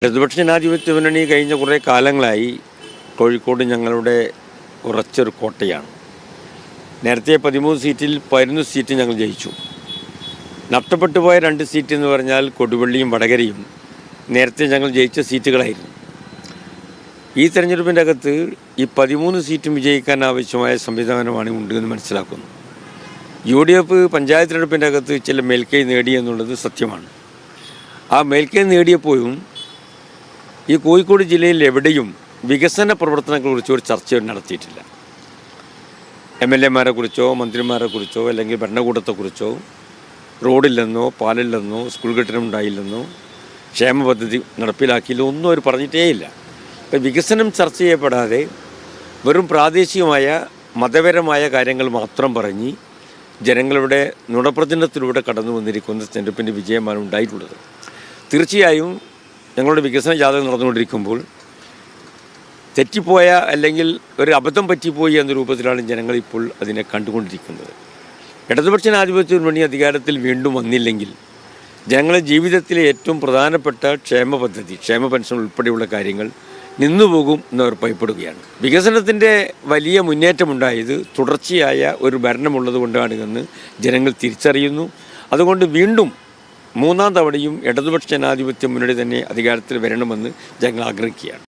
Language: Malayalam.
ഇടതുപക്ഷ ജനാധിപത്യ മുന്നണി കഴിഞ്ഞ കുറേ കാലങ്ങളായി കോഴിക്കോട് ഞങ്ങളുടെ ഉറച്ചൊരു കോട്ടയാണ്. നേരത്തെ 13 സീറ്റിൽ 11 സീറ്റ് ഞങ്ങൾ ജയിച്ചു. നഷ്ടപ്പെട്ടു പോയ 2 സീറ്റ് എന്ന് പറഞ്ഞാൽ കൊടുവള്ളിയും വടകരയും നേരത്തെ ഞങ്ങൾ ജയിച്ച സീറ്റുകളായിരുന്നു. ഈ തെരഞ്ഞെടുപ്പിൻ്റെ അകത്ത് ഈ 13 സീറ്റും വിജയിക്കാൻ ആവശ്യമായ സംവിധാനമാണ് ഉണ്ടെന്ന് മനസ്സിലാക്കുന്നു. UDF പഞ്ചായത്ത് തെരഞ്ഞെടുപ്പിൻ്റെ അകത്ത് ചില മേൽക്കൈ നേടി എന്നുള്ളത് സത്യമാണ്. ആ മേൽക്കൈ നേടിയപ്പോഴും ഈ കോഴിക്കോട് ജില്ലയിൽ എവിടെയും വികസന പ്രവർത്തനങ്ങളെക്കുറിച്ചോ ഒരു ചർച്ച നടത്തിയിട്ടില്ല. MLA കുറിച്ചോ മന്ത്രിമാരെ കുറിച്ചോ അല്ലെങ്കിൽ ഭരണകൂടത്തെക്കുറിച്ചോ റോഡില്ലെന്നോ പാലില്ലെന്നോ സ്കൂൾ കെട്ടിടം ഉണ്ടായില്ലെന്നോ ക്ഷേമ പദ്ധതി നടപ്പിലാക്കിയില്ലോ ഒന്നും അവർ പറഞ്ഞിട്ടേയില്ല. ഇപ്പം വികസനം ചർച്ച ചെയ്യപ്പെടാതെ വെറും പ്രാദേശികമായ മതപരമായ കാര്യങ്ങൾ മാത്രം പറഞ്ഞ് ജനങ്ങളുടെ നുണപ്രചരണത്തിലൂടെ കടന്നു വന്നിരിക്കുന്ന തെരഞ്ഞെടുപ്പിൻ്റെ വിജയമാണ് ഉണ്ടായിട്ടുള്ളത്. തീർച്ചയായും ഞങ്ങളുടെ വികസന ജാഥകൾ നടന്നുകൊണ്ടിരിക്കുമ്പോൾ തെറ്റിപ്പോയ അല്ലെങ്കിൽ ഒരു അബദ്ധം പറ്റിപ്പോയി എന്ന രൂപത്തിലാണ് ജനങ്ങളിപ്പോൾ അതിനെ കണ്ടുകൊണ്ടിരിക്കുന്നത്. ഇടതുപക്ഷ ജനാധിപത്യ മുന്നണി അധികാരത്തിൽ വീണ്ടും വന്നില്ലെങ്കിൽ ജനങ്ങളുടെ ജീവിതത്തിലെ ഏറ്റവും പ്രധാനപ്പെട്ട ക്ഷേമ പദ്ധതി, ക്ഷേമ പെൻഷൻ ഉൾപ്പെടെയുള്ള കാര്യങ്ങൾ നിന്നുപോകും എന്നവർ ഭയപ്പെടുകയാണ്. വികസനത്തിൻ്റെ വലിയ മുന്നേറ്റമുണ്ടായത് തുടർച്ചയായ ഒരു ഭരണമുള്ളത് കൊണ്ടാണ് എന്ന് ജനങ്ങൾ തിരിച്ചറിയുന്നു. അതുകൊണ്ട് വീണ്ടും 3ാം തവണയും ഇടതുപക്ഷ ജനാധിപത്യ മുന്നണി തന്നെ അധികാരത്തിൽ വരണമെന്ന് ജനങ്ങൾ ആഗ്രഹിക്കുകയാണ്.